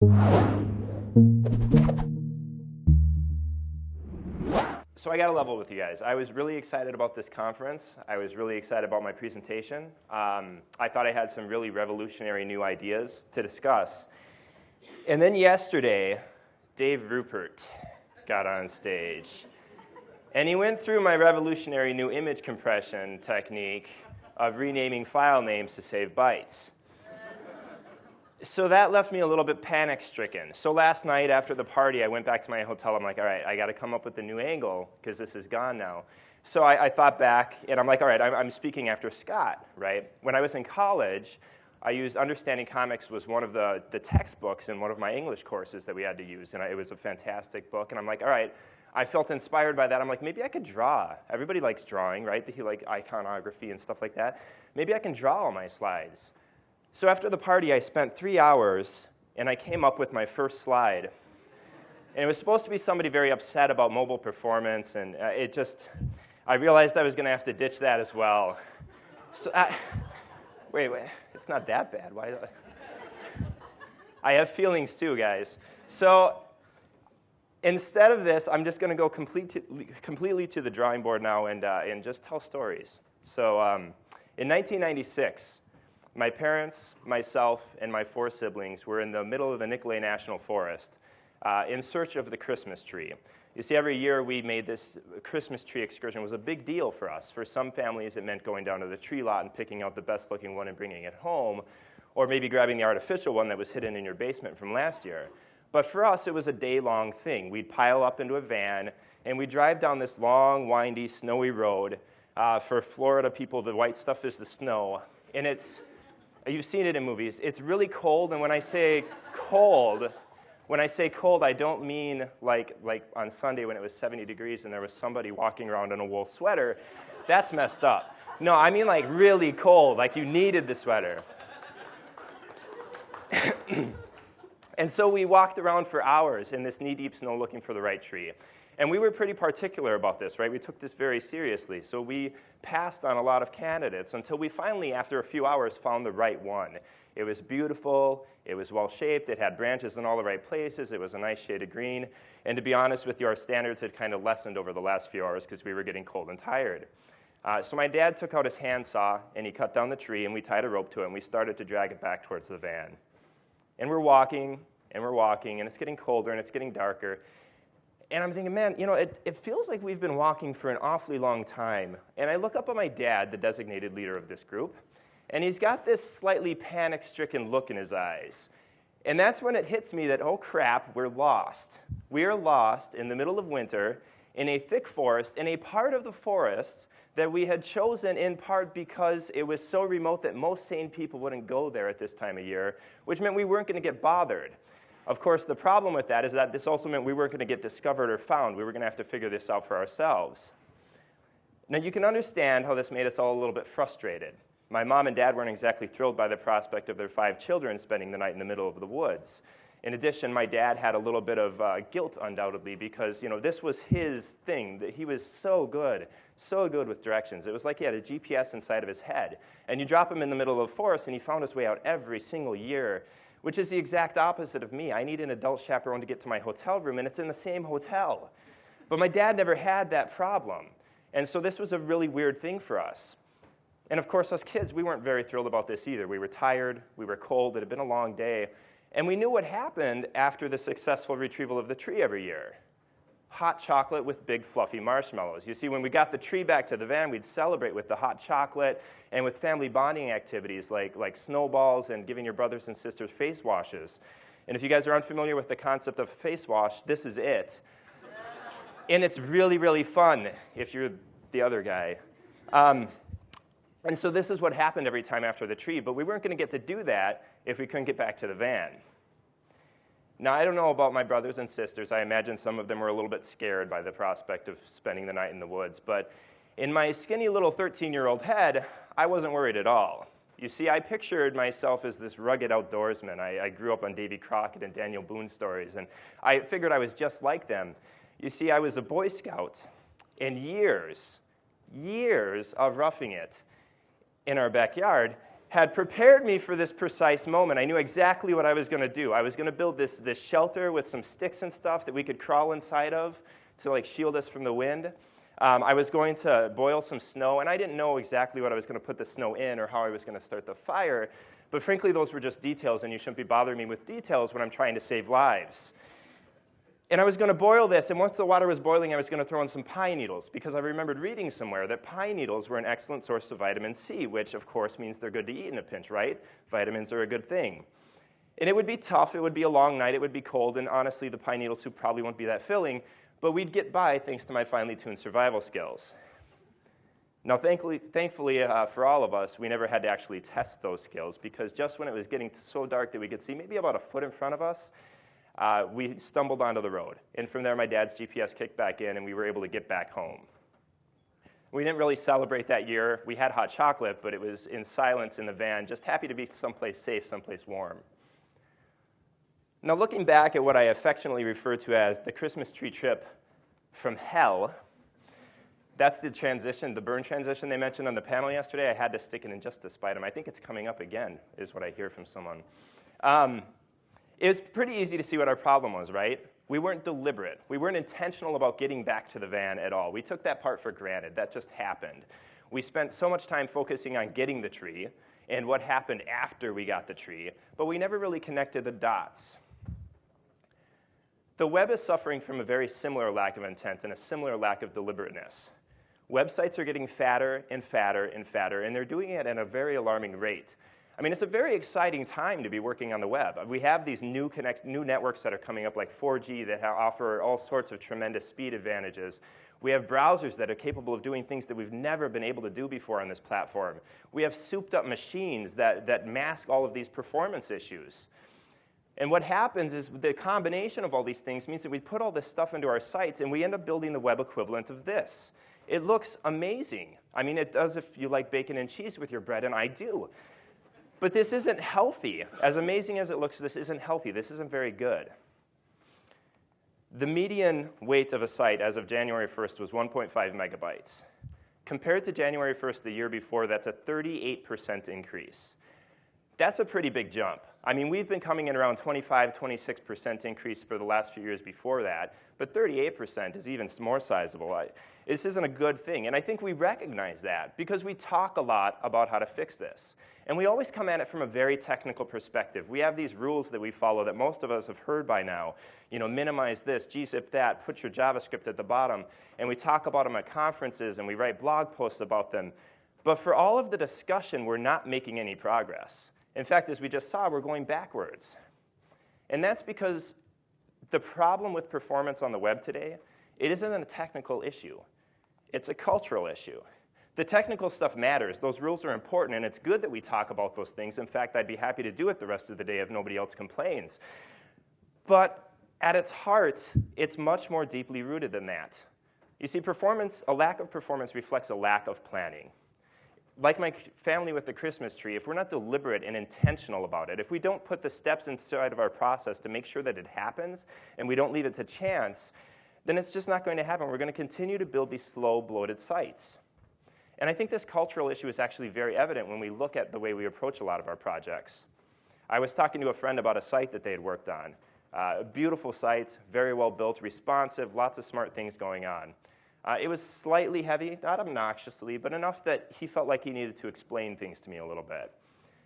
So I got to level with you guys. I was really excited about this conference. I was really excited about my presentation. I thought I had some really revolutionary new ideas to discuss. And then yesterday, Dave Rupert got on stage. And he went through my revolutionary new image compression technique of renaming file names to save bytes. So that left me a little bit panic-stricken. So last night after the party, I went back to my hotel. I'm like, all right, I got to come up with a new angle because this is gone now. So I thought back, and I'm like, all right, I'm speaking after Scott, right? When I was in college, I used Understanding Comics was one of the textbooks in one of my English courses that we had to use, and it was a fantastic book. And I'm like, all right, I felt inspired by that. I'm like, maybe I could draw. Everybody likes drawing, right? They like iconography and stuff like that. Maybe I can draw all my slides. So after the party, I spent 3 hours, and I came up with my first slide. And it was supposed to be somebody very upset about mobile performance, and I realized I was going to have to ditch that as well. So wait, it's not that bad. Why? I have feelings too, guys. So instead of this, I'm just going to go completely to the drawing board now and just tell stories. So in 1996, my parents, myself, and my 4 siblings were in the middle of the Nicolet National Forest in search of the Christmas tree. You see, every year we made this Christmas tree excursion. It was a big deal for us. For some families, it meant going down to the tree lot and picking out the best-looking one and bringing it home, or maybe grabbing the artificial one that was hidden in your basement from last year. But for us, it was a day-long thing. We'd pile up into a van, and we'd drive down this long, windy, snowy road. For Florida people, the white stuff is the snow, and you've seen it in movies. It's really cold, and when I say cold, I don't mean like on Sunday when it was 70 degrees and there was somebody walking around in a wool sweater. That's messed up. No, I mean like really cold, like you needed the sweater. And so we walked around for hours in this knee-deep snow looking for the right tree. And we were pretty particular about this, right? We took this very seriously. So we passed on a lot of candidates until we finally, after a few hours, found the right one. It was beautiful. It was well-shaped. It had branches in all the right places. It was a nice shade of green. And to be honest with you, our standards had kind of lessened over the last few hours because we were getting cold and tired. So my dad took out his handsaw, and he cut down the tree, and we tied a rope to it, and we started to drag it back towards the van. And we're walking, and it's getting colder, and it's getting darker. And I'm thinking, man, it feels like we've been walking for an awfully long time. And I look up at my dad, the designated leader of this group, and he's got this slightly panic-stricken look in his eyes. And that's when it hits me that, oh crap, we're lost. We are lost in the middle of winter in a thick forest, in a part of the forest that we had chosen in part because it was so remote that most sane people wouldn't go there at this time of year, which meant we weren't going to get bothered. Of course, the problem with that is that this also meant we weren't going to get discovered or found. We were going to have to figure this out for ourselves. Now, you can understand how this made us all a little bit frustrated. My mom and dad weren't exactly thrilled by the prospect of their 5 children spending the night in the middle of the woods. In addition, my dad had a little bit of guilt, undoubtedly, because this was his thing. That he was so good with directions. It was like he had a GPS inside of his head. And you drop him in the middle of the forest, and he found his way out every single year, which is the exact opposite of me. I need an adult chaperone to get to my hotel room, and it's in the same hotel. But my dad never had that problem. And so this was a really weird thing for us. And of course, us kids, we weren't very thrilled about this either. We were tired, we were cold, it had been a long day. And we knew what happened after the successful retrieval of the tree every year. Hot chocolate with big fluffy marshmallows. You see, when we got the tree back to the van, we'd celebrate with the hot chocolate and with family bonding activities like snowballs and giving your brothers and sisters face washes. And if you guys are unfamiliar with the concept of face wash, this is it. And it's really, really fun if you're the other guy. And so this is what happened every time after the tree, but we weren't going to get to do that if we couldn't get back to the van. Now, I don't know about my brothers and sisters. I imagine some of them were a little bit scared by the prospect of spending the night in the woods, but in my skinny little 13-year-old head, I wasn't worried at all. You see, I pictured myself as this rugged outdoorsman. I grew up on Davy Crockett and Daniel Boone stories, and I figured I was just like them. You see, I was a Boy Scout, and years of roughing it in our backyard had prepared me for this precise moment. I knew exactly what I was going to do. I was going to build this shelter with some sticks and stuff that we could crawl inside of to like shield us from the wind. I was going to boil some snow, and I didn't know exactly what I was going to put the snow in or how I was going to start the fire. But frankly, those were just details, and you shouldn't be bothering me with details when I'm trying to save lives. And I was going to boil this, and once the water was boiling, I was going to throw in some pine needles, because I remembered reading somewhere that pine needles were an excellent source of vitamin C, which, of course, means they're good to eat in a pinch, right? Vitamins are a good thing. And it would be tough. It would be a long night. It would be cold, and honestly, the pine needle soup probably won't be that filling, but we'd get by thanks to my finely tuned survival skills. Now, thankfully, for all of us, we never had to actually test those skills, because just when it was getting so dark that we could see maybe about a foot in front of us, we stumbled onto the road. And from there, my dad's GPS kicked back in, and we were able to get back home. We didn't really celebrate that year. We had hot chocolate, but it was in silence in the van, just happy to be someplace safe, someplace warm. Now, looking back at what I affectionately refer to as the Christmas tree trip from hell, that's the transition, the burn transition they mentioned on the panel yesterday. I had to stick it in just to spite them. I think it's coming up again, is what I hear from someone. It was pretty easy to see what our problem was, right? We weren't deliberate. We weren't intentional about getting back to the van at all. We took that part for granted. That just happened. We spent so much time focusing on getting the tree and what happened after we got the tree, but we never really connected the dots. The web is suffering from a very similar lack of intent and a similar lack of deliberateness. Websites are getting fatter and fatter and fatter, and they're doing it at a very alarming rate. I mean, it's a very exciting time to be working on the web. We have these new networks that are coming up, like 4G, that offer all sorts of tremendous speed advantages. We have browsers that are capable of doing things that we've never been able to do before on this platform. We have souped-up machines that mask all of these performance issues. And what happens is the combination of all these things means that we put all this stuff into our sites, and we end up building the web equivalent of this. It looks amazing. I mean, it does if you like bacon and cheese with your bread, and I do. But this isn't healthy. As amazing as it looks, this isn't healthy. This isn't very good. The median weight of a site as of January 1st was 1.5 megabytes. Compared to January 1st the year before, that's a 38% increase. That's a pretty big jump. I mean, we've been coming in around 25, 26% increase for the last few years before that, but 38% is even more sizable. This isn't a good thing, and I think we recognize that because we talk a lot about how to fix this. And we always come at it from a very technical perspective. We have these rules that we follow that most of us have heard by now. You know, minimize this, gzip that, put your JavaScript at the bottom, and we talk about them at conferences, and we write blog posts about them. But for all of the discussion, we're not making any progress. In fact, as we just saw, we're going backwards. And that's because the problem with performance on the web today, it isn't a technical issue. It's a cultural issue. The technical stuff matters. Those rules are important, and it's good that we talk about those things. In fact, I'd be happy to do it the rest of the day if nobody else complains. But at its heart, it's much more deeply rooted than that. You see, a lack of performance reflects a lack of planning. Like my family with the Christmas tree, if we're not deliberate and intentional about it, if we don't put the steps inside of our process to make sure that it happens, and we don't leave it to chance, then it's just not going to happen. We're going to continue to build these slow, bloated sites. And I think this cultural issue is actually very evident when we look at the way we approach a lot of our projects. I was talking to a friend about a site that they had worked on. A beautiful site, very well built, responsive, lots of smart things going on. It was slightly heavy, not obnoxiously, but enough that he felt like he needed to explain things to me a little bit.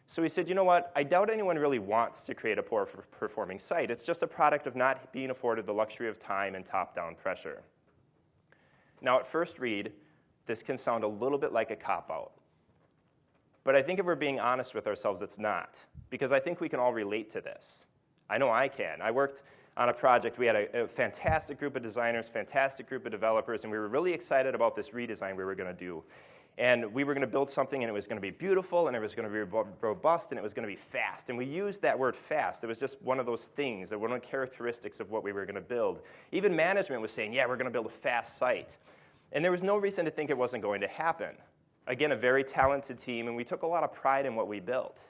So he said, you know what, I doubt anyone really wants to create a poor performing site. It's just a product of not being afforded the luxury of time and top-down pressure. Now, at first read, this can sound a little bit like a cop-out. But I think if we're being honest with ourselves, it's not, because I think we can all relate to this. I know I can. I worked on a project. We had a fantastic group of designers, fantastic group of developers, and we were really excited about this redesign we were going to do. And we were going to build something, and it was going to be beautiful, and it was going to be robust, and it was going to be fast. And we used that word fast. It was just one of those things, one of the characteristics of what we were going to build. Even management was saying, yeah, we're going to build a fast site. And there was no reason to think it wasn't going to happen. Again, a very talented team, and we took a lot of pride in what we built.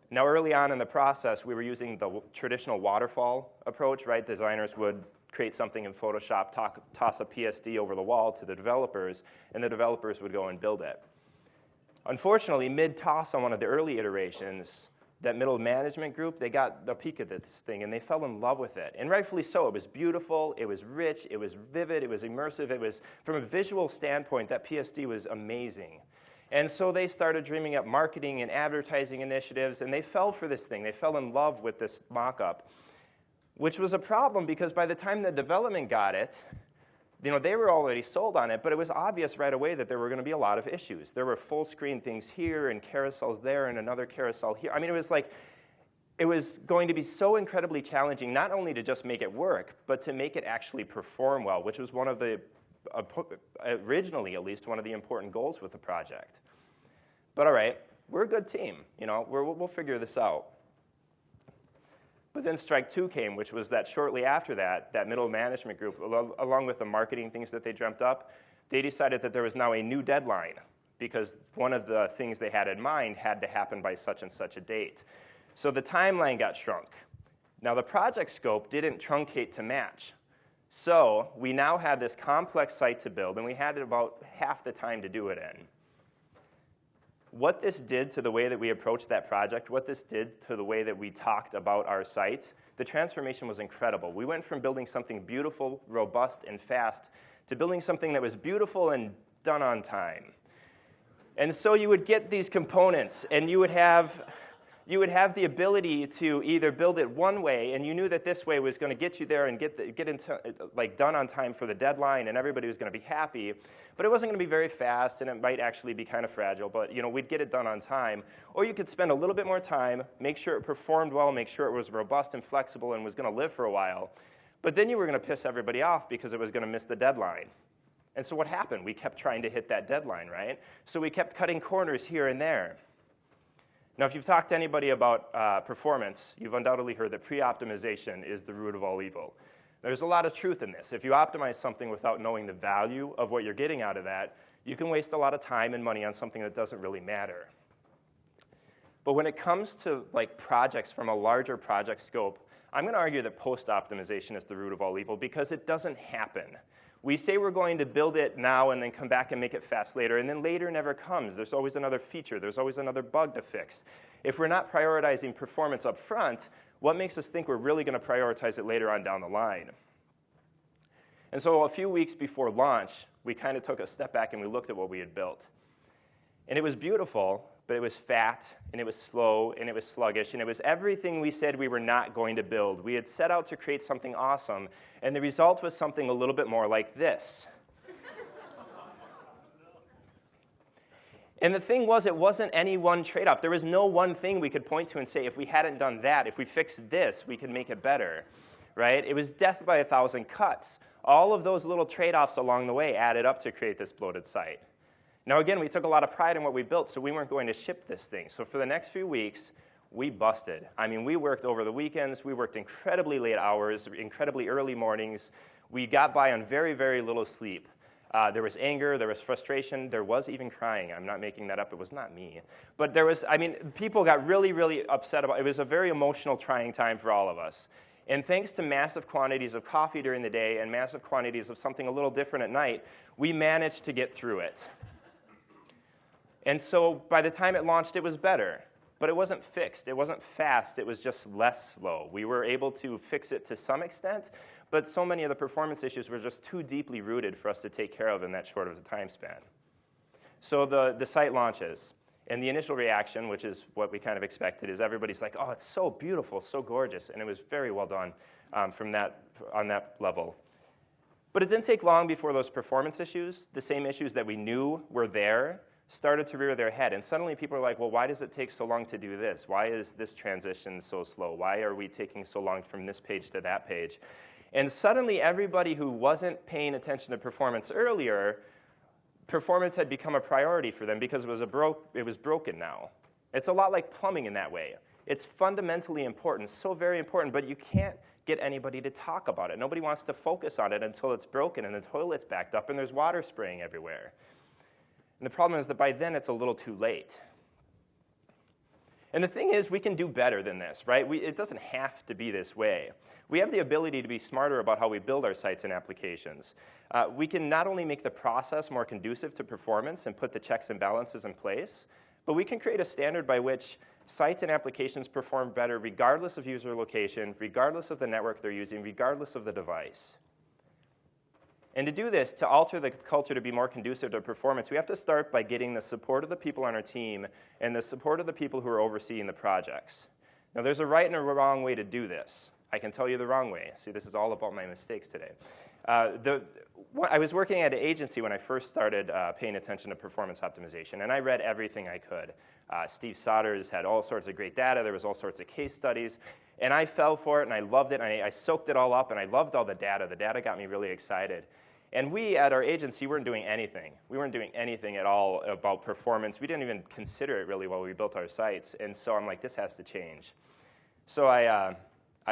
Now, early on in the process, we were using the traditional waterfall approach, right? Designers would create something in Photoshop, toss a PSD over the wall to the developers, and the developers would go and build it. Unfortunately, mid-toss on one of the early iterations, that middle management group, they got a peek at this thing, and they fell in love with it. And rightfully so. It was beautiful, it was rich, it was vivid, it was immersive. It was, from a visual standpoint, that PSD was amazing. And so they started dreaming up marketing and advertising initiatives, and they fell for this thing. They fell in love with this mock-up, which was a problem because by the time the development got it, they were already sold on it, but it was obvious right away that there were going to be a lot of issues. There were full-screen things here and carousels there and another carousel here. I mean, it was going to be so incredibly challenging not only to just make it work, but to make it actually perform well, which was one of the, originally at least, one of the important goals with the project. But all right, we're a good team. We'll figure this out. But then strike two came, which was that shortly after that middle management group, along with the marketing things that they dreamt up, they decided that there was now a new deadline because one of the things they had in mind had to happen by such and such a date. So the timeline got shrunk. Now the project scope didn't truncate to match. So we now had this complex site to build, and we had about half the time to do it in. What this did to the way that we approached that project, what this did to the way that we talked about our site, the transformation was incredible. We went from building something beautiful, robust, and fast to building something that was beautiful and done on time. And so you would get these components, and you would have the ability to either build it one way, and you knew that this way was going to get you there and get into done on time for the deadline, and everybody was going to be happy. But it wasn't going to be very fast, and it might actually be kind of fragile. But we'd get it done on time. Or you could spend a little bit more time, make sure it performed well, make sure it was robust and flexible, and was going to live for a while. But then you were going to piss everybody off because it was going to miss the deadline. And so what happened? We kept trying to hit that deadline, right? So we kept cutting corners here and there. Now, if you've talked to anybody about performance, you've undoubtedly heard that pre-optimization is the root of all evil. There's a lot of truth in this. If you optimize something without knowing the value of what you're getting out of that, you can waste a lot of time and money on something that doesn't really matter. But when it comes to projects from a larger project scope, I'm going to argue that post-optimization is the root of all evil because it doesn't happen. We say we're going to build it now and then come back and make it fast later, and then later never comes. There's always another feature. There's always another bug to fix. If we're not prioritizing performance up front, what makes us think we're really going to prioritize it later on down the line? And so a few weeks before launch, we kind of took a step back and we looked at what we had built. And it was beautiful, but it was fat, and it was slow, and it was sluggish, and it was everything we said we were not going to build. We had set out to create something awesome, and the result was something a little bit more like this. And the thing was, it wasn't any one trade-off. There was no one thing we could point to and say, if we hadn't done that, if we fixed this, we could make it better, right? It was death by 1,000 cuts. All of those little trade-offs along the way added up to create this bloated site. Now, again, we took a lot of pride in what we built, so we weren't going to ship this thing. So for the next few weeks, we busted. I mean, we worked over the weekends. We worked incredibly late hours, incredibly early mornings. We got by on very, very little sleep. There was anger, there was frustration, there was even crying. I'm not making that up. It was not me. But there was, people got really, really upset about it. It was a very emotional, trying time for all of us. And thanks to massive quantities of coffee during the day and massive quantities of something a little different at night, we managed to get through it. And so by the time it launched, it was better. But it wasn't fixed. It wasn't fast. It was just less slow. We were able to fix it to some extent, but so many of the performance issues were just too deeply rooted for us to take care of in that short of a time span. So the site launches. And the initial reaction, which is what we kind of expected, is everybody's like, oh, it's so beautiful, so gorgeous. And it was very well done on that level. But it didn't take long before those performance issues, the same issues that we knew were there, started to rear their head. And suddenly people are like, well, why does it take so long to do this? Why is this transition so slow? Why are we taking so long from this page to that page? And suddenly everybody who wasn't paying attention to performance earlier, performance had become a priority for them because it was broken now. It's a lot like plumbing in that way. It's fundamentally important, so very important, but you can't get anybody to talk about it. Nobody wants to focus on it until it's broken and the toilet's backed up and there's water spraying everywhere. And the problem is that by then it's a little too late. And the thing is, we can do better than this, right? It doesn't have to be this way. We have the ability to be smarter about how we build our sites and applications. We can not only make the process more conducive to performance and put the checks and balances in place, but we can create a standard by which sites and applications perform better regardless of user location, regardless of the network they're using, regardless of the device. And to do this, to alter the culture to be more conducive to performance, we have to start by getting the support of the people on our team and the support of the people who are overseeing the projects. Now, there's a right and a wrong way to do this. I can tell you the wrong way. See, this is all about my mistakes today. I was working at an agency when I first started paying attention to performance optimization, and I read everything I could. Steve Sodders had all sorts of great data. There was all sorts of case studies. And I fell for it, and I loved it, and I soaked it all up, and I loved all the data. The data got me really excited. And we, at our agency, weren't doing anything. We weren't doing anything at all about performance. We didn't even consider it really while we built our sites. And so I'm like, this has to change. So I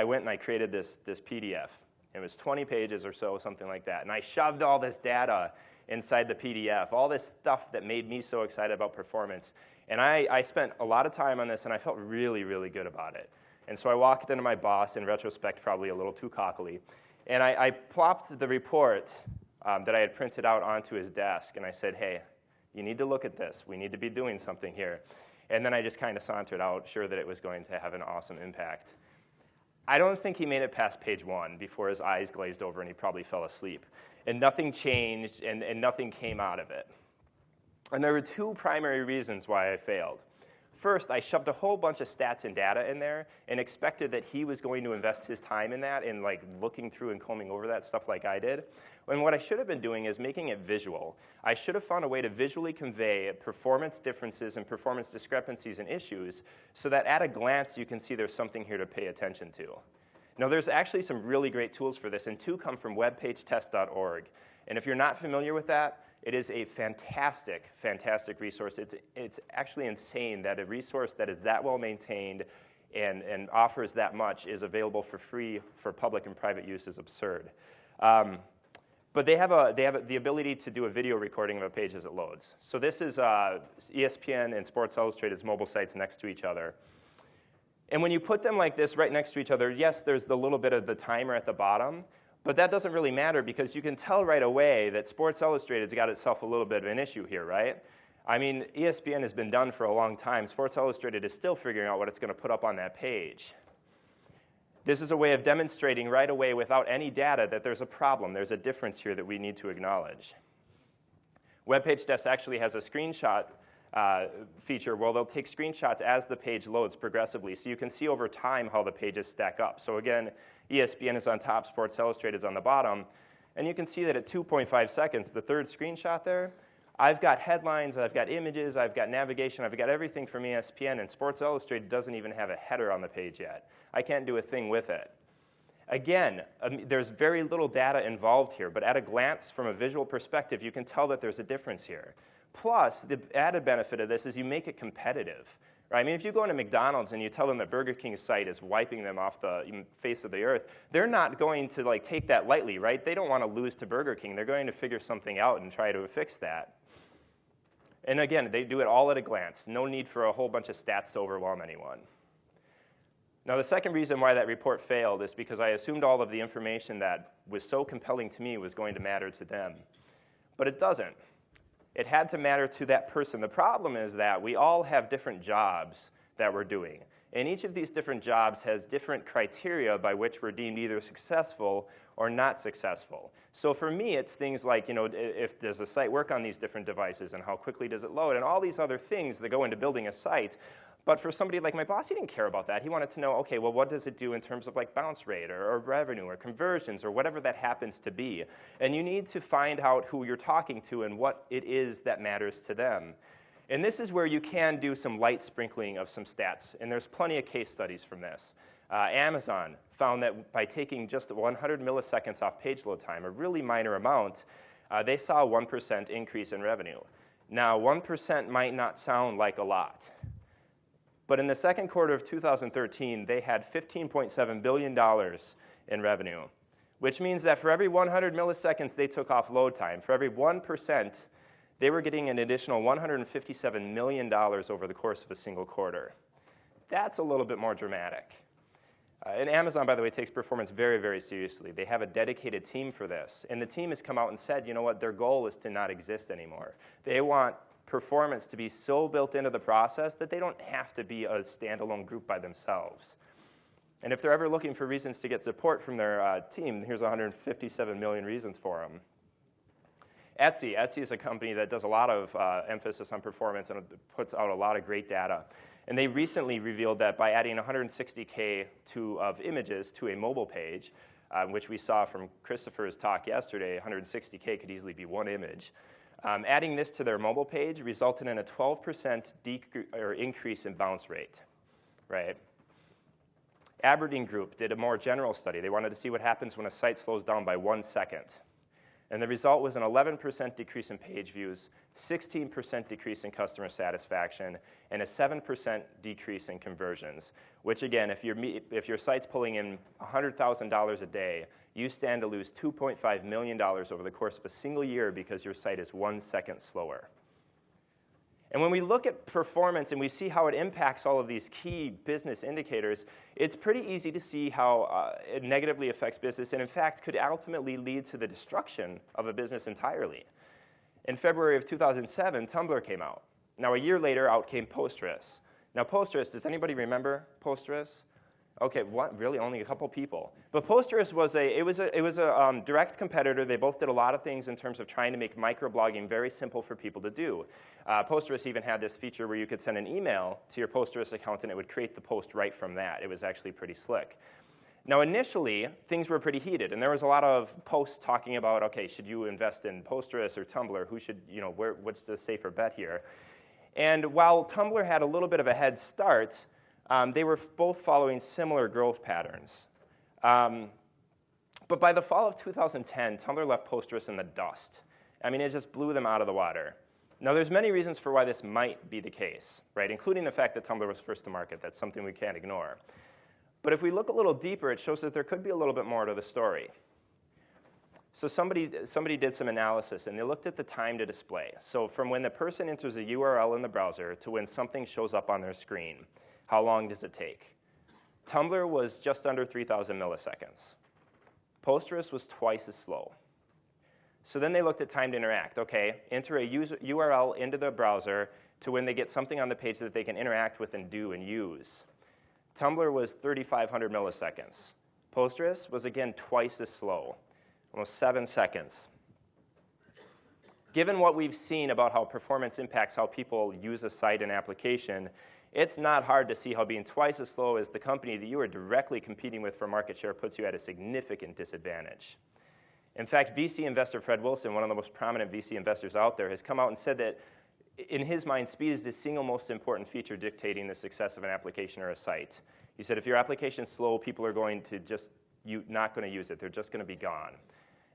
went and I created this PDF. It was 20 pages or so, something like that. And I shoved all this data inside the PDF, all this stuff that made me so excited about performance. And I spent a lot of time on this, and I felt really, really good about it. And so I walked into my boss, in retrospect, probably a little too cockily, and I plopped the report that I had printed out onto his desk, and I said, hey, you need to look at this. We need to be doing something here. And then I just kind of sauntered out, sure that it was going to have an awesome impact. I don't think he made it past page 1 before his eyes glazed over and he probably fell asleep. And nothing changed, and nothing came out of it. And there were 2 primary reasons why I failed. First, I shoved a whole bunch of stats and data in there and expected that he was going to invest his time in that and like looking through and combing over that stuff like I did. And what I should have been doing is making it visual. I should have found a way to visually convey performance differences and performance discrepancies and issues so that at a glance you can see there's something here to pay attention to. Now, there's actually some really great tools for this, and 2 come from webpagetest.org. And if you're not familiar with that, it is a fantastic, fantastic resource. It's actually insane that a resource that is that well maintained and offers that much is available for free for public and private use is absurd. But they have the ability to do a video recording of a page as it loads. So this is ESPN and Sports Illustrated's mobile sites next to each other. And when you put them like this right next to each other, yes, there's the little bit of the timer at the bottom, but that doesn't really matter because you can tell right away that Sports Illustrated's got itself a little bit of an issue here, right? I mean, ESPN has been done for a long time. Sports Illustrated is still figuring out what it's going to put up on that page. This is a way of demonstrating right away without any data that there's a problem. There's a difference here that we need to acknowledge. WebPageTest actually has a screenshot feature where they'll take screenshots as the page loads progressively, so you can see over time how the pages stack up. So again, ESPN is on top, Sports Illustrated is on the bottom, and you can see that at 2.5 seconds, the third screenshot there, I've got headlines, I've got images, I've got navigation, I've got everything from ESPN, and Sports Illustrated doesn't even have a header on the page yet. I can't do a thing with it. Again, there's very little data involved here, but at a glance, from a visual perspective, you can tell that there's a difference here. Plus, the added benefit of this is you make it competitive. Right? I mean, if you go into McDonald's and you tell them that Burger King's site is wiping them off the face of the earth, they're not going to like take that lightly, right? They don't want to lose to Burger King. They're going to figure something out and try to fix that. And again, they do it all at a glance. No need for a whole bunch of stats to overwhelm anyone. Now, the second reason why that report failed is because I assumed all of the information that was so compelling to me was going to matter to them. But it doesn't. It had to matter to that person. The problem is that we all have different jobs that we're doing. And each of these different jobs has different criteria by which we're deemed either successful or not successful. So for me, it's things like, if does a site work on these different devices and how quickly does it load and all these other things that go into building a site. But for somebody like my boss, he didn't care about that. He wanted to know, okay, well, what does it do in terms of like bounce rate or revenue or conversions or whatever that happens to be? And you need to find out who you're talking to and what it is that matters to them. And this is where you can do some light sprinkling of some stats. And there's plenty of case studies from this. Amazon found that by taking just 100 milliseconds off page load time, a really minor amount, they saw a 1% increase in revenue. Now, 1% might not sound like a lot. But in the second quarter of 2013, they had $15.7 billion in revenue, which means that for every 100 milliseconds they took off load time, for every 1%, they were getting an additional $157 million over the course of a single quarter. That's a little bit more dramatic. And Amazon, by the way, takes performance very, very seriously. They have a dedicated team for this. And the team has come out and said, you know what, their goal is to not exist anymore. They want performance to be so built into the process that they don't have to be a standalone group by themselves. And if they're ever looking for reasons to get support from their team, here's 157 million reasons for them. Etsy. Etsy is a company that does a lot of emphasis on performance and puts out a lot of great data. And they recently revealed that by adding 160K of images to a mobile page, which we saw from Christopher's talk yesterday, 160K could easily be one image. Adding this to their mobile page resulted in a 12% increase in bounce rate, right? Aberdeen Group did a more general study. They wanted to see what happens when a site slows down by 1 second. And the result was an 11% decrease in page views, 16% decrease in customer satisfaction, and a 7% decrease in conversions, which again, if your site's pulling in $100,000 a day, you stand to lose $2.5 million over the course of a single year because your site is 1 second slower. And when we look at performance and we see how it impacts all of these key business indicators, it's pretty easy to see how it negatively affects business and, in fact, could ultimately lead to the destruction of a business entirely. In February of 2007, Tumblr came out. Now, a year later, out came Posterous. Now, Posterous, does anybody remember Posterous? Okay, what? Really? Only a couple people. But Posterous was a direct competitor. They both did a lot of things in terms of trying to make microblogging very simple for people to do. Posterous even had this feature where you could send an email to your Posterous account and it would create the post right from that. It was actually pretty slick. Now, initially, things were pretty heated, and there was a lot of posts talking about, okay, should you invest in Posterous or Tumblr? Who should, what's the safer bet here? And while Tumblr had a little bit of a head start, they were both following similar growth patterns. But by the fall of 2010, Tumblr left Posterous in the dust. I mean, it just blew them out of the water. Now, there's many reasons for why this might be the case, right? Including the fact that Tumblr was first to market. That's something we can't ignore. But if we look a little deeper, it shows that there could be a little bit more to the story. So somebody did some analysis, and they looked at the time to display. So from when the person enters a URL in the browser to when something shows up on their screen, how long does it take? Tumblr was just under 3,000 milliseconds. Posterous was twice as slow. So then they looked at time to interact. Okay, enter a URL into the browser to when they get something on the page that they can interact with and do and use. Tumblr was 3,500 milliseconds. Posterous was, again, twice as slow, almost 7 seconds. Given what we've seen about how performance impacts how people use a site and application, it's not hard to see how being twice as slow as the company that you are directly competing with for market share puts you at a significant disadvantage. In fact, VC investor Fred Wilson, one of the most prominent VC investors out there, has come out and said that in his mind, speed is the single most important feature dictating the success of an application or a site. He said if your application's slow, people are going to not going to use it. They're just going to be gone.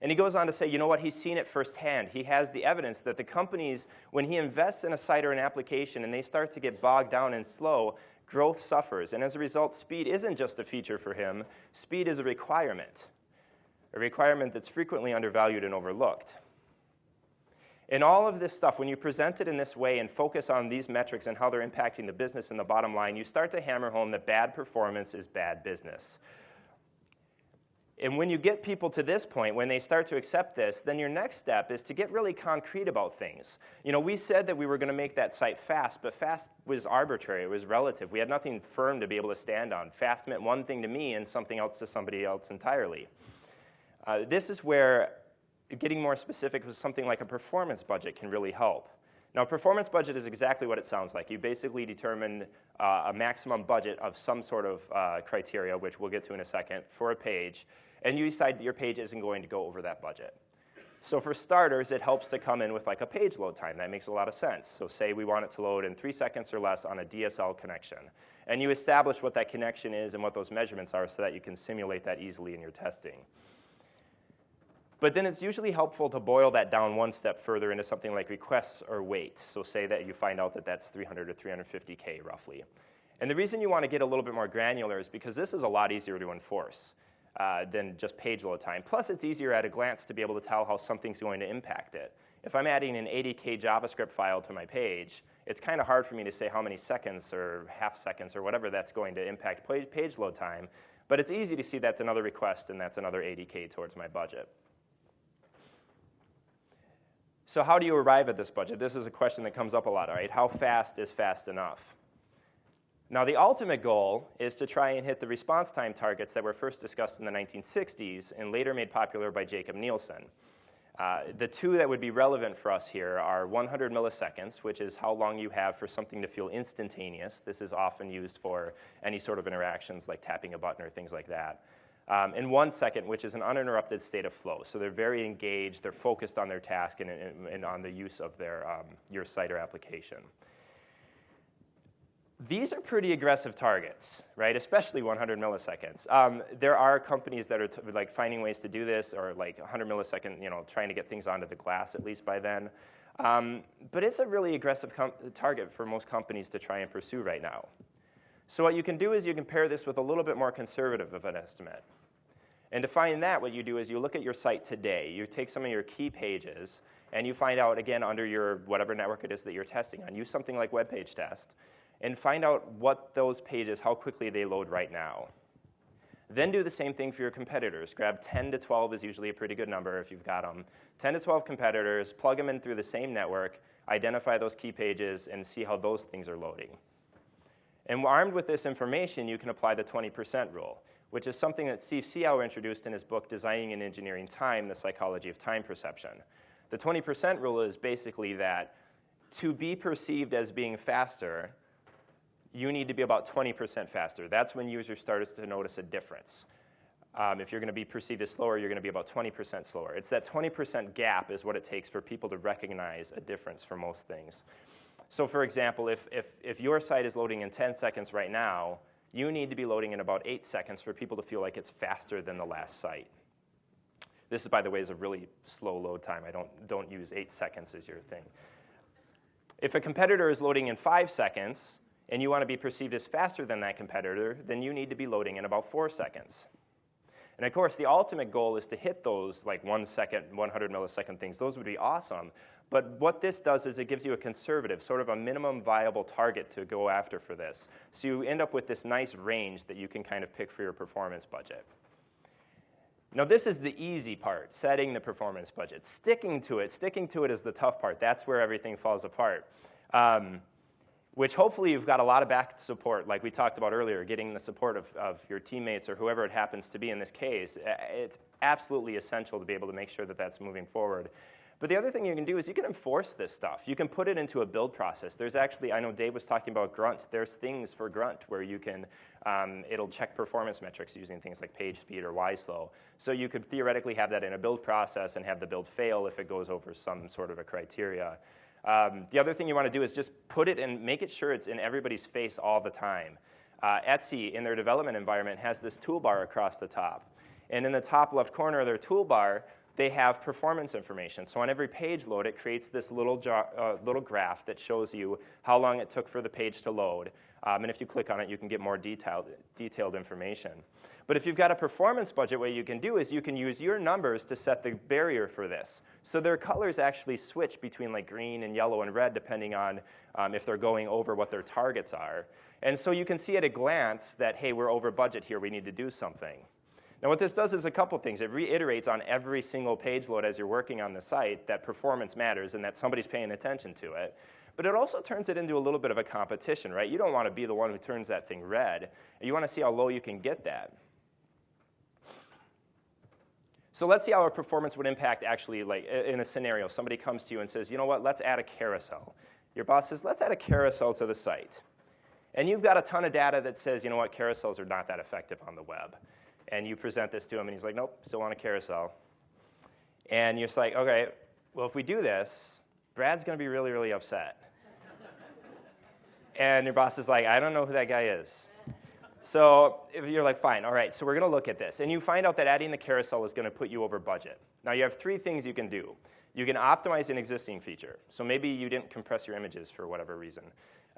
And he goes on to say, you know what, he's seen it firsthand. He has the evidence that the companies, when he invests in a site or an application and they start to get bogged down and slow, growth suffers. And as a result, speed isn't just a feature for him. Speed is a requirement that's frequently undervalued and overlooked. In all of this stuff, when you present it in this way and focus on these metrics and how they're impacting the business and the bottom line, you start to hammer home that bad performance is bad business. And when you get people to this point, when they start to accept this, then your next step is to get really concrete about things. You know, we said that we were going to make that site fast, but fast was arbitrary. It was relative. We had nothing firm to be able to stand on. Fast meant one thing to me and something else to somebody else entirely. This is where getting more specific with something like a performance budget can really help. Now, a performance budget is exactly what it sounds like. You basically determine a maximum budget of some sort of criteria, which we'll get to in a second, for a page, and you decide that your page isn't going to go over that budget. So for starters, it helps to come in with like a page load time. That makes a lot of sense. So say we want it to load in 3 seconds or less on a DSL connection. And you establish what that connection is and what those measurements are so that you can simulate that easily in your testing. But then it's usually helpful to boil that down one step further into something like requests or wait. So say that you find out that that's 300 to 350K roughly. And the reason you want to get a little bit more granular is because this is a lot easier to enforce than just page load time. Plus, it's easier at a glance to be able to tell how something's going to impact it. If I'm adding an 80K JavaScript file to my page, it's kind of hard for me to say how many seconds or half seconds or whatever that's going to impact page load time, but it's easy to see that's another request and that's another 80K towards my budget. So how do you arrive at this budget? This is a question that comes up a lot, all right? How fast is fast enough? Now, the ultimate goal is to try and hit the response time targets that were first discussed in the 1960s and later made popular by Jacob Nielsen. The two that would be relevant for us here are 100 milliseconds, which is how long you have for something to feel instantaneous. This is often used for any sort of interactions like tapping a button or things like that. And 1 second, which is an uninterrupted state of flow. So they're very engaged, they're focused on their task and on the use of your site or application. These are pretty aggressive targets, right? Especially 100 milliseconds. There are companies that are like finding ways to do this, or like 100 millisecond, trying to get things onto the glass at least by then. But it's a really aggressive target for most companies to try and pursue right now. So what you can do is you can pair this with a little bit more conservative of an estimate. And to find that, what you do is you look at your site today. You take some of your key pages, and you find out, again, under your whatever network it is that you're testing on. Use something like web page test, and find out what those pages, how quickly they load right now. Then do the same thing for your competitors. Grab 10 to 12 is usually a pretty good number if you've got them. 10 to 12 competitors, plug them in through the same network, identify those key pages, and see how those things are loading. And armed with this information, you can apply the 20% rule, which is something that Steve Seow introduced in his book, Designing and Engineering Time, The Psychology of Time Perception. The 20% rule is basically that to be perceived as being faster, you need to be about 20% faster. That's when users start to notice a difference. If you're going to be perceived as slower, you're going to be about 20% slower. It's that 20% gap is what it takes for people to recognize a difference for most things. So for example, if your site is loading in 10 seconds right now, you need to be loading in about 8 seconds for people to feel like it's faster than the last site. This, by the way, is a really slow load time. Don't use 8 seconds as your thing. If a competitor is loading in 5 seconds, and you want to be perceived as faster than that competitor, then you need to be loading in about 4 seconds. And of course, the ultimate goal is to hit those like 1 second, 100 millisecond things. Those would be awesome. But what this does is it gives you a conservative, sort of a minimum viable target to go after for this. So you end up with this nice range that you can kind of pick for your performance budget. Now this is the easy part, setting the performance budget. Sticking to it is the tough part. That's where everything falls apart. Which hopefully you've got a lot of back support, like we talked about earlier, getting the support of your teammates or whoever it happens to be in this case. It's absolutely essential to be able to make sure that that's moving forward. But the other thing you can do is you can enforce this stuff. You can put it into a build process. There's actually, I know Dave was talking about Grunt. There's things for Grunt where you can, it'll check performance metrics using things like page speed or Y-slow. So you could theoretically have that in a build process and have the build fail if it goes over some sort of a criteria. The other thing you want to do is just put it and make it sure it's in everybody's face all the time. Etsy, in their development environment, has this toolbar across the top. And in the top left corner of their toolbar, they have performance information. So on every page load, it creates this little graph that shows you how long it took for the page to load. And if you click on it, you can get more detailed information. But if you've got a performance budget, what you can do is you can use your numbers to set the barrier for this. So their colors actually switch between like green and yellow and red depending on if they're going over what their targets are. And so you can see at a glance that, hey, we're over budget here. We need to do something. Now what this does is a couple things. It reiterates on every single page load as you're working on the site that performance matters and that somebody's paying attention to it. But it also turns it into a little bit of a competition, right? You don't want to be the one who turns that thing red. You want to see how low you can get that. So let's see how our performance would impact actually, like in a scenario. Somebody comes to you and says, you know what, let's add a carousel. Your boss says, let's add a carousel to the site. And you've got a ton of data that says, you know what, carousels are not that effective on the web. And you present this to him, and he's like, nope, still want a carousel. And you're just like, okay, well, if we do this, Brad's going to be really, really upset. And your boss is like, I don't know who that guy is. So if you're like, fine, all right, so we're going to look at this. And you find out that adding the carousel is going to put you over budget. Now, you have 3 things you can do. You can optimize an existing feature. So maybe you didn't compress your images for whatever reason.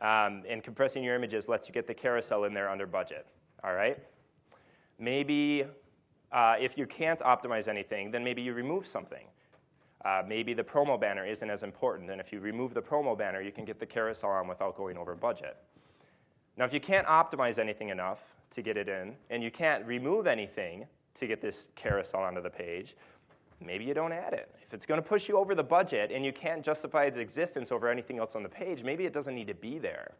And compressing your images lets you get the carousel in there under budget. All right? Maybe if you can't optimize anything, then maybe you remove something. Maybe the promo banner isn't as important, and if you remove the promo banner, you can get the carousel on without going over budget. Now, if you can't optimize anything enough to get it in, and you can't remove anything to get this carousel onto the page, maybe you don't add it. If it's going to push you over the budget and you can't justify its existence over anything else on the page, maybe it doesn't need to be there.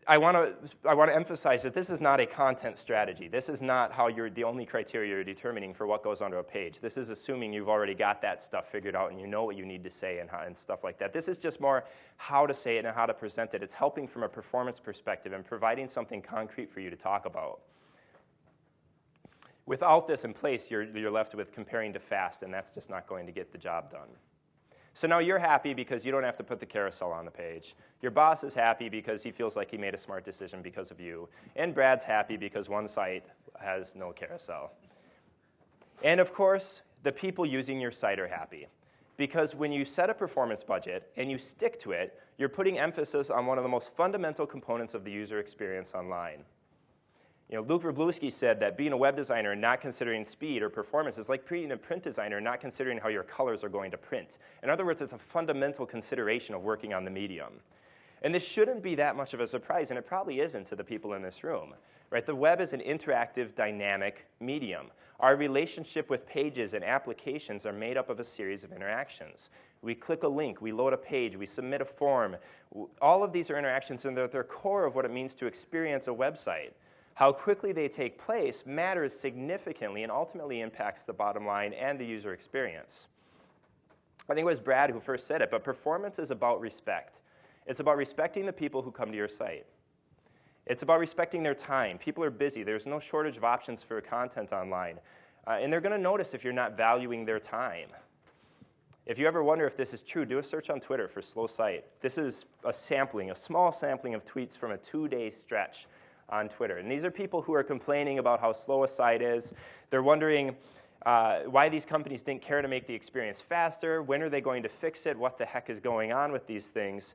I want to emphasize that this is not a content strategy. This is not how the only criteria you're determining for what goes onto a page. This is assuming you've already got that stuff figured out and you know what you need to say and stuff like that. This is just more how to say it and how to present it. It's helping from a performance perspective and providing something concrete for you to talk about. Without this in place, you're left with comparing to fast, and that's just not going to get the job done. So now you're happy because you don't have to put the carousel on the page. Your boss is happy because he feels like he made a smart decision because of you. And Brad's happy because one site has no carousel. And of course, the people using your site are happy. Because when you set a performance budget and you stick to it, you're putting emphasis on one of the most fundamental components of the user experience online. Luke Wroblewski said that being a web designer and not considering speed or performance is like being a print designer and not considering how your colors are going to print. In other words, it's a fundamental consideration of working on the medium. And this shouldn't be that much of a surprise, and it probably isn't to the people in this room. Right? The web is an interactive, dynamic medium. Our relationship with pages and applications are made up of a series of interactions. We click a link, we load a page, we submit a form. All of these are interactions, and they're at their core of what it means to experience a website. How quickly they take place matters significantly and ultimately impacts the bottom line and the user experience. I think it was Brad who first said it, but performance is about respect. It's about respecting the people who come to your site. It's about respecting their time. People are busy. There's no shortage of options for content online. And they're going to notice if you're not valuing their time. If you ever wonder if this is true, do a search on Twitter for slow site. This is a small sampling of tweets from a 2-day stretch on Twitter. And these are people who are complaining about how slow a site is. They're wondering why these companies didn't care to make the experience faster. When are they going to fix it? What the heck is going on with these things?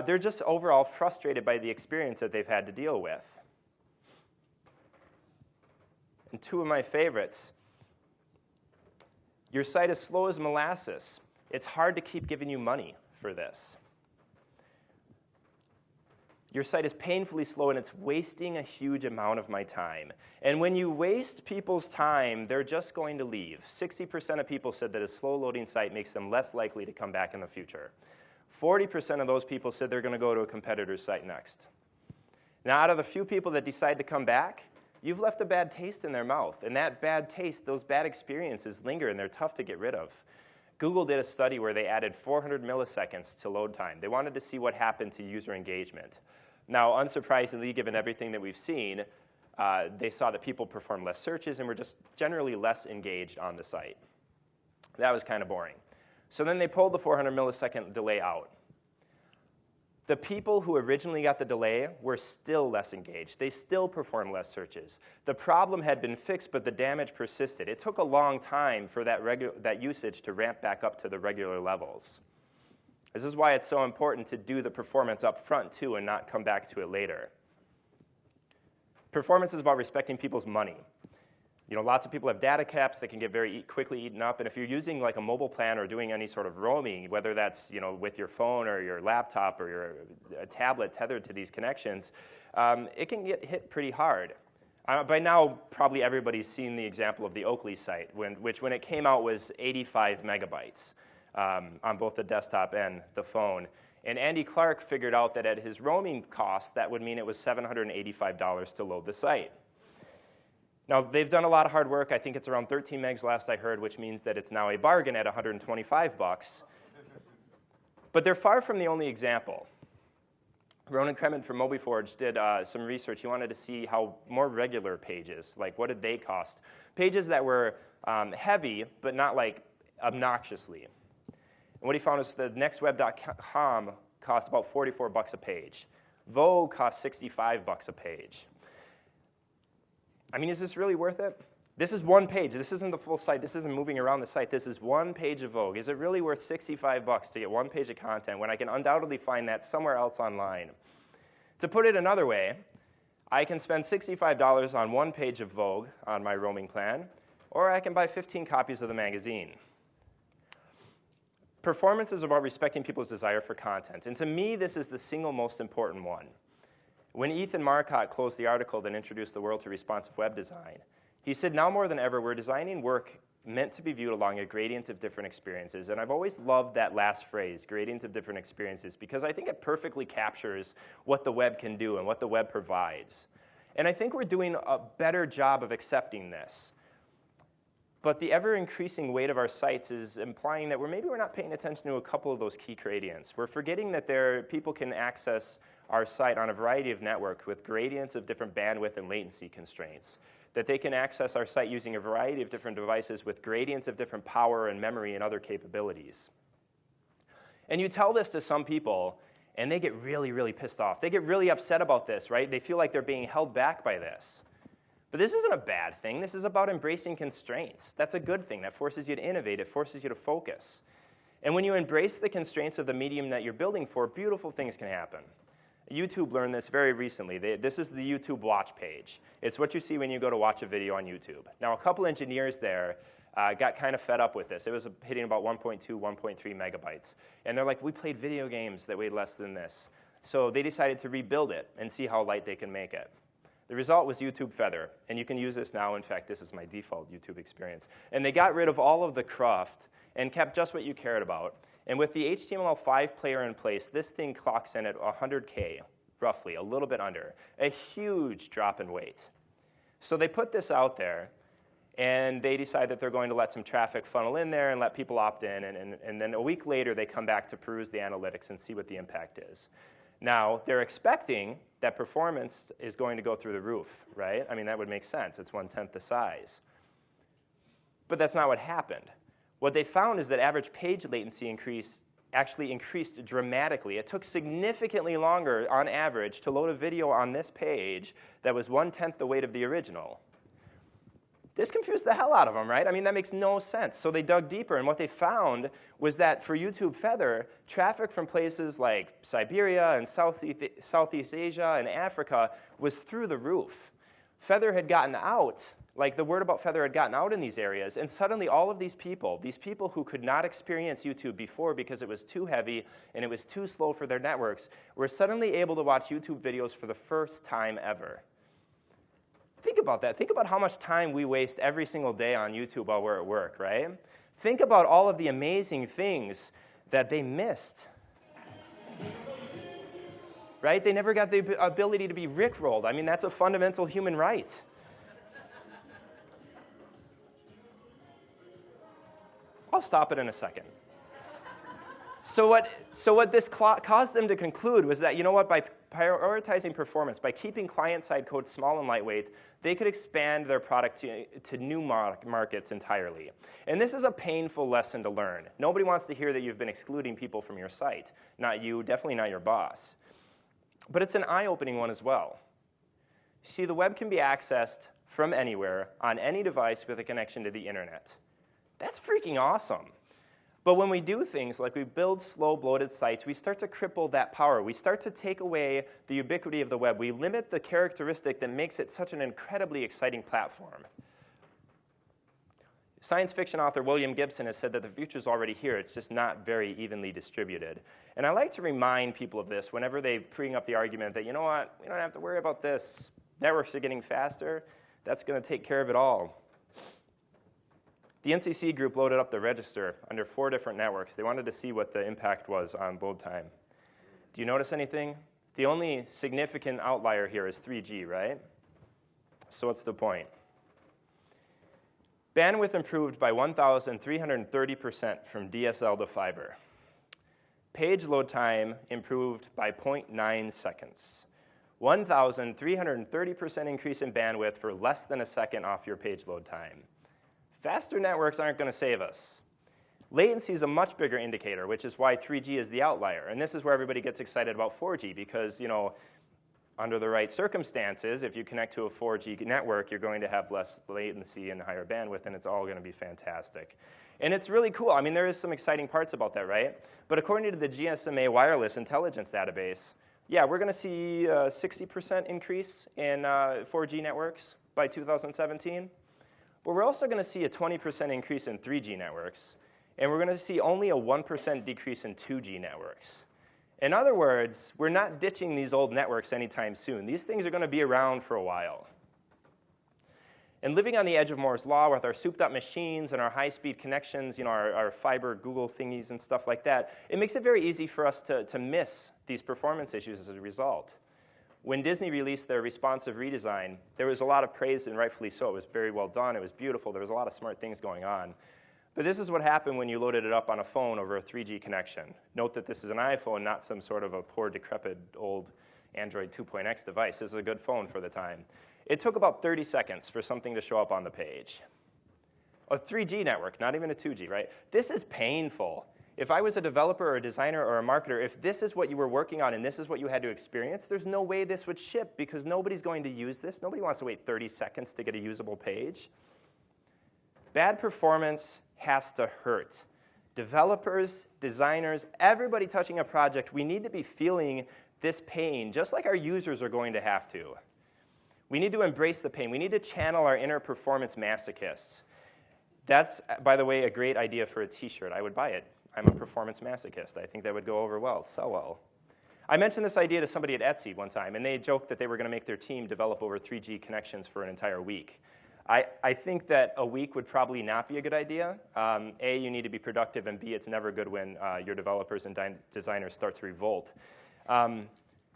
They're just overall frustrated by the experience that they've had to deal with. And two of my favorites. Your site is slow as molasses. It's hard to keep giving you money for this. Your site is painfully slow, and it's wasting a huge amount of my time. And when you waste people's time, they're just going to leave. 60% of people said that a slow-loading site makes them less likely to come back in the future. 40% of those people said they're going to go to a competitor's site next. Now, out of the few people that decide to come back, you've left a bad taste in their mouth. And that bad taste, those bad experiences linger, and they're tough to get rid of. Google did a study where they added 400 milliseconds to load time. They wanted to see what happened to user engagement. Now, unsurprisingly, given everything that we've seen, they saw that people performed less searches and were just generally less engaged on the site. That was kind of boring. So then they pulled the 400 millisecond delay out. The people who originally got the delay were still less engaged. They still performed less searches. The problem had been fixed, but the damage persisted. It took a long time for that usage to ramp back up to the regular levels. This is why it's so important to do the performance up front, too, and not come back to it later. Performance is about respecting people's money. Lots of people have data caps that can get very quickly eaten up, and if you're using like a mobile plan or doing any sort of roaming, whether that's with your phone or your laptop or your tablet tethered to these connections, it can get hit pretty hard. By now, probably everybody's seen the example of the Oakley site, which when it came out was 85 megabytes. On both the desktop and the phone. And Andy Clark figured out that at his roaming cost, that would mean it was $785 to load the site. Now, they've done a lot of hard work. I think it's around 13 megs last I heard, which means that it's now a bargain at $125. But they're far from the only example. Ronan Kremmen from MobiForge did some research. He wanted to see how more regular pages, like what did they cost? Pages that were heavy, but not like obnoxiously. And what he found is that nextweb.com cost about $44 a page. Vogue costs $65 a page. I mean, is this really worth it? This is one page. This isn't the full site. This isn't moving around the site. This is one page of Vogue. Is it really worth $65 to get one page of content when I can undoubtedly find that somewhere else online? To put it another way, I can spend $65 on one page of Vogue on my roaming plan, or I can buy 15 copies of the magazine. Performance is about respecting people's desire for content. And to me, this is the single most important one. When Ethan Marcotte closed the article that introduced the world to responsive web design, he said, now more than ever, we're designing work meant to be viewed along a gradient of different experiences. And I've always loved that last phrase, gradient of different experiences, because I think it perfectly captures what the web can do and what the web provides. And I think we're doing a better job of accepting this. But the ever-increasing weight of our sites is implying that we're not paying attention to a couple of those key gradients. We're forgetting that people can access our site on a variety of networks with gradients of different bandwidth and latency constraints, that they can access our site using a variety of different devices with gradients of different power and memory and other capabilities. And you tell this to some people, and they get really, really pissed off. They get really upset about this, right? They feel like they're being held back by this. But this isn't a bad thing. This is about embracing constraints. That's a good thing. That forces you to innovate. It forces you to focus. And when you embrace the constraints of the medium that you're building for, beautiful things can happen. YouTube learned this very recently. This is the YouTube watch page. It's what you see when you go to watch a video on YouTube. Now, a couple engineers there got kind of fed up with this. It was hitting about 1.2, 1.3 megabytes. And they're like, we played video games that weighed less than this. So they decided to rebuild it and see how light they can make it. The result was YouTube Feather, and you can use this now. In fact, this is my default YouTube experience. And they got rid of all of the cruft and kept just what you cared about. And with the HTML5 player in place, this thing clocks in at 100K, roughly, a little bit under. A huge drop in weight. So they put this out there, and they decide that they're going to let some traffic funnel in there and let people opt in. And then a week later, they come back to peruse the analytics and see what the impact is. Now, they're expecting that performance is going to go through the roof, right? I mean, that would make sense. It's 1/10 the size. But that's not what happened. What they found is that average page latency actually increased dramatically. It took significantly longer, on average, to load a video on this page that was 1/10 the weight of the original. This confused the hell out of them, right? I mean, that makes no sense. So they dug deeper, and what they found was that for YouTube Feather, traffic from places like Siberia and Southeast Asia and Africa was through the roof. Feather had gotten out, like the word about Feather had gotten out in these areas, and suddenly all of these people who could not experience YouTube before because it was too heavy and it was too slow for their networks, were suddenly able to watch YouTube videos for the first time ever. Think about that. Think about how much time we waste every single day on YouTube while we're at work, right? Think about all of the amazing things that they missed. Right? They never got the ability to be rickrolled. I mean, that's a fundamental human right. I'll stop it in a second. So what this caused them to conclude was that, you know what, by prioritizing performance, by keeping client-side code small and lightweight, they could expand their product to new markets entirely. And this is a painful lesson to learn. Nobody wants to hear that you've been excluding people from your site. Not you, definitely not your boss. But it's an eye-opening one as well. See, the web can be accessed from anywhere, on any device with a connection to the internet. That's freaking awesome. But when we do things like we build slow, bloated sites, we start to cripple that power. We start to take away the ubiquity of the web. We limit the characteristic that makes it such an incredibly exciting platform. Science fiction author William Gibson has said that the future's already here. It's just not very evenly distributed. And I like to remind people of this whenever they bring up the argument that, you know what, we don't have to worry about this. Networks are getting faster. That's going to take care of it all. The NCC group loaded up the register under 4 different networks. They wanted to see what the impact was on load time. Do you notice anything? The only significant outlier here is 3G, right? So what's the point? Bandwidth improved by 1,330% from DSL to fiber. Page load time improved by 0.9 seconds. 1,330% increase in bandwidth for less than a second off your page load time. Faster networks aren't going to save us. Latency is a much bigger indicator, which is why 3G is the outlier. And this is where everybody gets excited about 4G because, you know, under the right circumstances, if you connect to a 4G network, you're going to have less latency and higher bandwidth, and it's all going to be fantastic. And it's really cool. I mean, there is some exciting parts about that, right? But according to the GSMA Wireless Intelligence Database, yeah, we're going to see a 60% increase in 4G networks by 2017. But we're also going to see a 20% increase in 3G networks. and we're going to see only a 1% decrease in 2G networks. In other words, we're not ditching these old networks anytime soon. These things are going to be around for a while. And living on the edge of Moore's Law with our souped-up machines and our high-speed connections, our fiber Google thingies and stuff like that, it makes it very easy for us to miss these performance issues as a result. When Disney released their responsive redesign, there was a lot of praise, and rightfully so. It was very well done. It was beautiful. There was a lot of smart things going on. But this is what happened when you loaded it up on a phone over a 3G connection. Note that this is an iPhone, not some sort of a poor, decrepit, old Android 2.x device. This is a good phone for the time. It took about 30 seconds for something to show up on the page. A 3G network, not even a 2G, right? This is painful. If I was a developer or a designer or a marketer, if this is what you were working on and this is what you had to experience, there's no way this would ship because nobody's going to use this. Nobody wants to wait 30 seconds to get a usable page. Bad performance has to hurt. Developers, designers, everybody touching a project, we need to be feeling this pain, just like our users are going to have to. We need to embrace the pain. We need to channel our inner performance masochists. That's, by the way, a great idea for a t-shirt. I would buy it. I'm a performance masochist. I think that would go over well, sell well. I mentioned this idea to somebody at Etsy one time, and they joked that they were going to make their team develop over 3G connections for an entire week. I think that a week would probably not be a good idea. A, you need to be productive, and B, it's never good when your developers and designers start to revolt.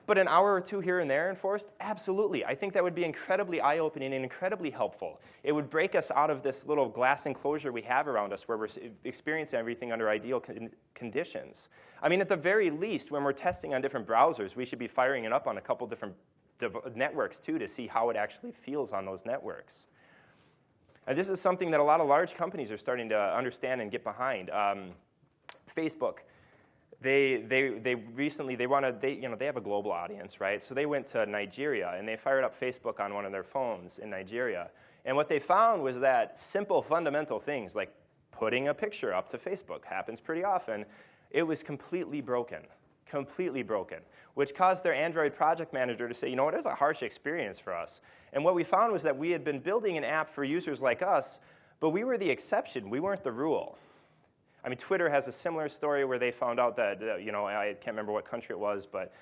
But an hour or two here and there enforced? Absolutely. I think that would be incredibly eye-opening and incredibly helpful. It would break us out of this little glass enclosure we have around us where we're experiencing everything under ideal conditions. I mean, at the very least, when we're testing on different browsers, we should be firing it up on a couple different networks, too, to see how it actually feels on those networks. And this is something that a lot of large companies are starting to understand and get behind. Facebook. They have a global audience, right? So they went to Nigeria, and they fired up Facebook on one of their phones in Nigeria. And what they found was that simple, fundamental things like putting a picture up to Facebook happens pretty often. It was completely broken, which caused their Android project manager to say, you know what, it was a harsh experience for us. And what we found was that we had been building an app for users like us, but we were the exception. We weren't the rule. I mean, Twitter has a similar story where they found out that, I can't remember what country it was, but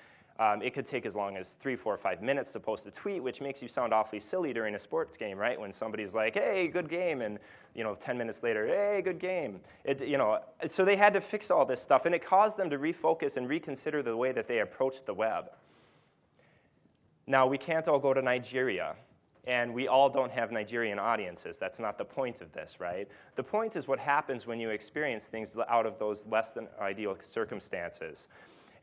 it could take as long as 3, 4, 5 minutes to post a tweet, which makes you sound awfully silly during a sports game, right? When somebody's like, hey, good game, and 10 minutes later, hey, good game. So they had to fix all this stuff, and it caused them to refocus and reconsider the way that they approached the web. Now, we can't all go to Nigeria. And we all don't have Nigerian audiences. That's not the point of this, right? The point is what happens when you experience things out of those less than ideal circumstances.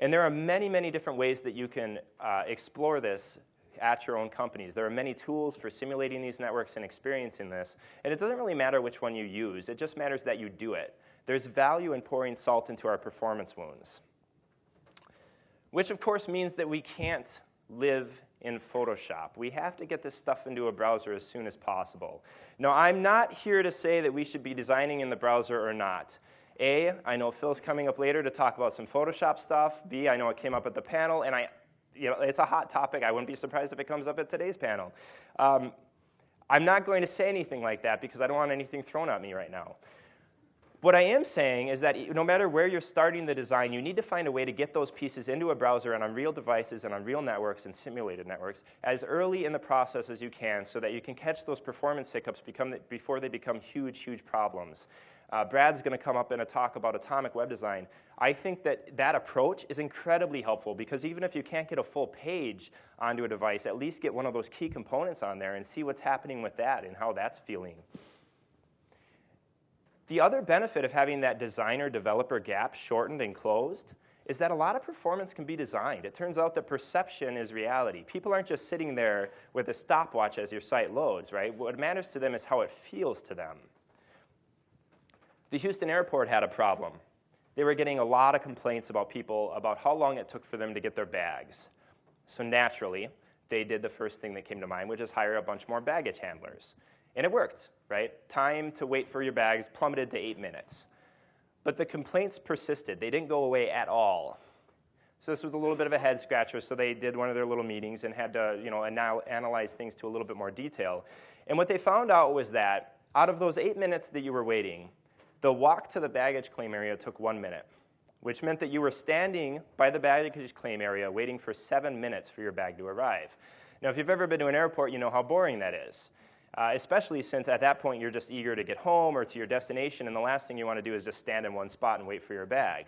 And there are many, many different ways that you can explore this at your own companies. There are many tools for simulating these networks and experiencing this. And it doesn't really matter which one you use. It just matters that you do it. There's value in pouring salt into our performance wounds, which, of course, means that we can't live in Photoshop. We have to get this stuff into a browser as soon as possible. Now, I'm not here to say that we should be designing in the browser or not. A, I know Phil's coming up later to talk about some Photoshop stuff. B, I know it came up at the panel, and it's a hot topic. I wouldn't be surprised if it comes up at today's panel. I'm not going to say anything like that because I don't want anything thrown at me right now. What I am saying is that no matter where you're starting the design, you need to find a way to get those pieces into a browser and on real devices and on real networks and simulated networks as early in the process as you can so that you can catch those performance hiccups before they become huge, huge problems. Brad's going to come up in a talk about atomic web design. I think that that approach is incredibly helpful because even if you can't get a full page onto a device, at least get one of those key components on there and see what's happening with that and how that's feeling. The other benefit of having that designer-developer gap shortened and closed is that a lot of performance can be designed. It turns out that perception is reality. People aren't just sitting there with a stopwatch as your site loads, right? What matters to them is how it feels to them. The Houston airport had a problem. They were getting a lot of complaints about people about how long it took for them to get their bags. So naturally, they did the first thing that came to mind, which is hire a bunch more baggage handlers. And it worked, right? Time to wait for your bags plummeted to 8 minutes. But the complaints persisted. They didn't go away at all. So this was a little bit of a head scratcher, so they did one of their little meetings and had to analyze things to a little bit more detail. And what they found out was that out of those 8 minutes that you were waiting, The walk to the baggage claim area took 1 minute, which meant that you were standing by the baggage claim area waiting for 7 minutes for your bag to arrive. Now, if you've ever been to an airport, you know how boring that is, especially since at that point you're just eager to get home or to your destination, and the last thing you want to do is just stand in one spot and wait for your bag.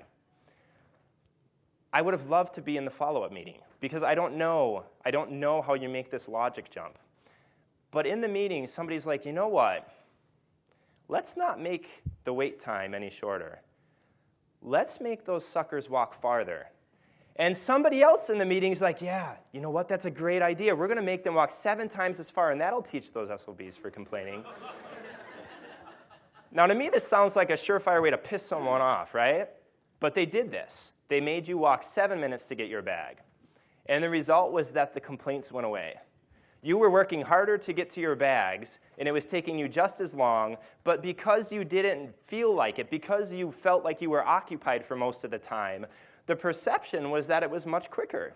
I would have loved to be in the follow-up meeting because I don't know how you make this logic jump. But in the meeting, somebody's like, you know what? Let's not make the wait time any shorter. Let's make those suckers walk farther. And somebody else in the meeting is like, yeah, you know what? That's a great idea. We're going to make them walk 7 times as far, and that'll teach those SOBs for complaining. Now, to me, this sounds like a surefire way to piss someone off, right? But they did this. They made you walk 7 minutes to get your bag. And the result was that the complaints went away. You were working harder to get to your bags, and it was taking you just as long, but because you didn't feel like it, because you felt like you were occupied for most of the time, the perception was that it was much quicker.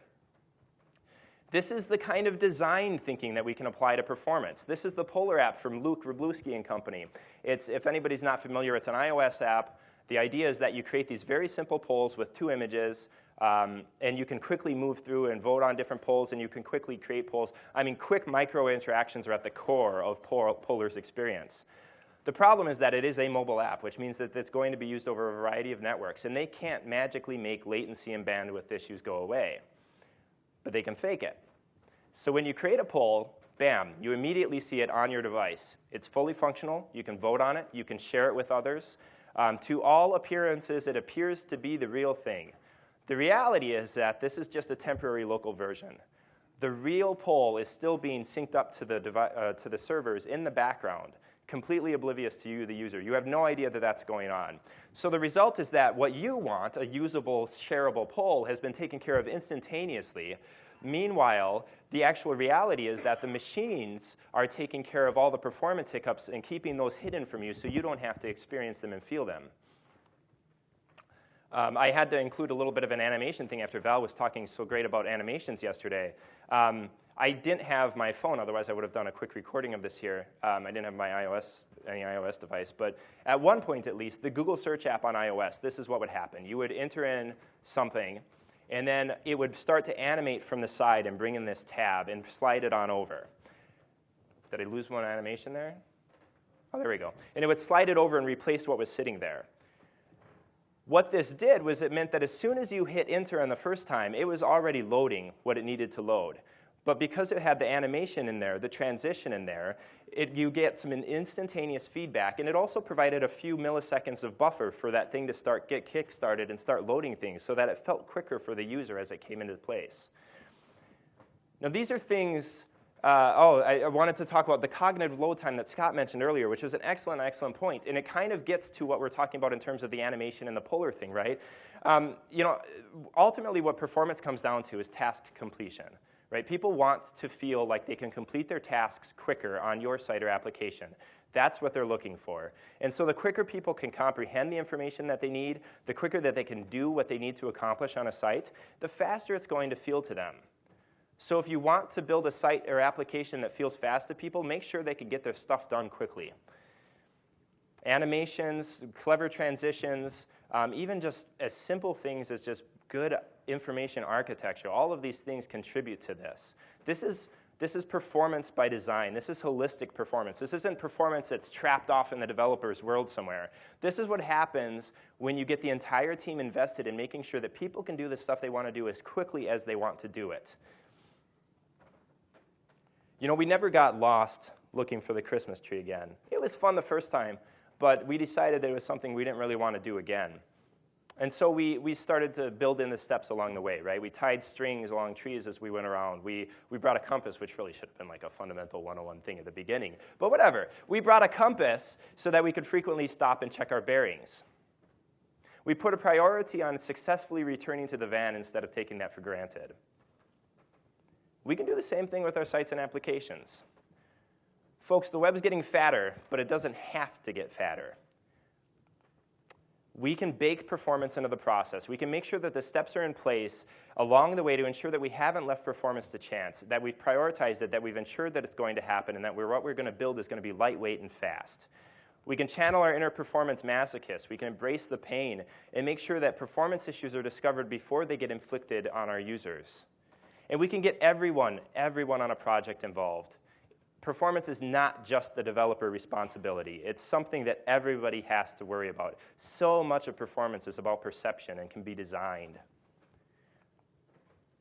This is the kind of design thinking that we can apply to performance. This is the Polar app from Luke Wroblewski and company. If anybody's not familiar, it's an iOS app. The idea is that you create these very simple polls with 2 images, and you can quickly move through and vote on different polls, and you can quickly create polls. I mean, quick micro interactions are at the core of Polar's experience. The problem is that it is a mobile app, which means that it's going to be used over a variety of networks, and they can't magically make latency and bandwidth issues go away, but they can fake it. So when you create a poll, bam, you immediately see it on your device. It's fully functional. You can vote on it. You can share it with others. To all appearances, it appears to be the real thing. The reality is that this is just a temporary local version. The real poll is still being synced up to the servers in the background, completely oblivious to you, the user. You have no idea that that's going on. So the result is that what you want, a usable, shareable poll, has been taken care of instantaneously. Meanwhile, the actual reality is that the machines are taking care of all the performance hiccups and keeping those hidden from you so you don't have to experience them and feel them. I had to include a little bit of an animation thing after Val was talking so great about animations yesterday. I didn't have my phone, otherwise I would have done a quick recording of this here. I didn't have my any iOS device, but at one point at least, the Google search app on iOS, this is what would happen. You would enter in something, and then it would start to animate from the side and bring in this tab and slide it on over. Did I lose one animation there? Oh, there we go. And it would slide it over and replace what was sitting there. What this did was it meant that as soon as you hit enter on the first time, it was already loading what it needed to load. But because it had the animation in there, the transition in there, you get some instantaneous feedback, and it also provided a few milliseconds of buffer for that thing to get kick-started and start loading things so that it felt quicker for the user as it came into place. Now, these are things, I wanted to talk about the cognitive load time that Scott mentioned earlier, which was an excellent, excellent point, and it kind of gets to what we're talking about in terms of the animation and the Polar thing, right? Ultimately, what performance comes down to is task completion. Right? People want to feel like they can complete their tasks quicker on your site or application. That's what they're looking for. And so the quicker people can comprehend the information that they need, the quicker that they can do what they need to accomplish on a site, the faster it's going to feel to them. So if you want to build a site or application that feels fast to people, make sure they can get their stuff done quickly. Animations, clever transitions, even just as simple things as just good information architecture, all of these things contribute to this. This is performance by design. This is holistic performance. This isn't performance that's trapped off in the developer's world somewhere. This is what happens when you get the entire team invested in making sure that people can do the stuff they want to do as quickly as they want to do it. You know, we never got lost looking for the Christmas tree again. It was fun the first time, but we decided that it was something we didn't really want to do again. And so we started to build in the steps along the way, right? We tied strings along trees as we went around. We brought a compass, which really should have been like a fundamental 101 thing at the beginning. But whatever. We brought a compass so that we could frequently stop and check our bearings. We put a priority on successfully returning to the van instead of taking that for granted. We can do the same thing with our sites and applications. Folks, the web's getting fatter, but it doesn't have to get fatter. We can bake performance into the process. We can make sure that the steps are in place along the way to ensure that we haven't left performance to chance, that we've prioritized it, that we've ensured that it's going to happen, and that what we're going to build is going to be lightweight and fast. We can channel our inner performance masochists. We can embrace the pain and make sure that performance issues are discovered before they get inflicted on our users. And we can get everyone on a project involved. Performance is not just the developer responsibility. It's something that everybody has to worry about. So much of performance is about perception and can be designed.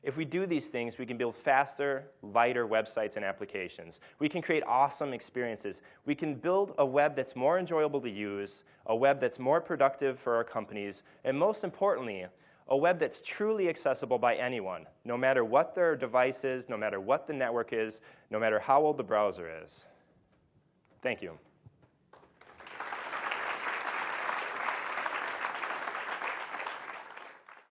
If we do these things, we can build faster, lighter websites and applications. We can create awesome experiences. We can build a web that's more enjoyable to use, a web that's more productive for our companies, and most importantly, a web that's truly accessible by anyone, no matter what their device is, no matter what the network is, no matter how old the browser is. Thank you.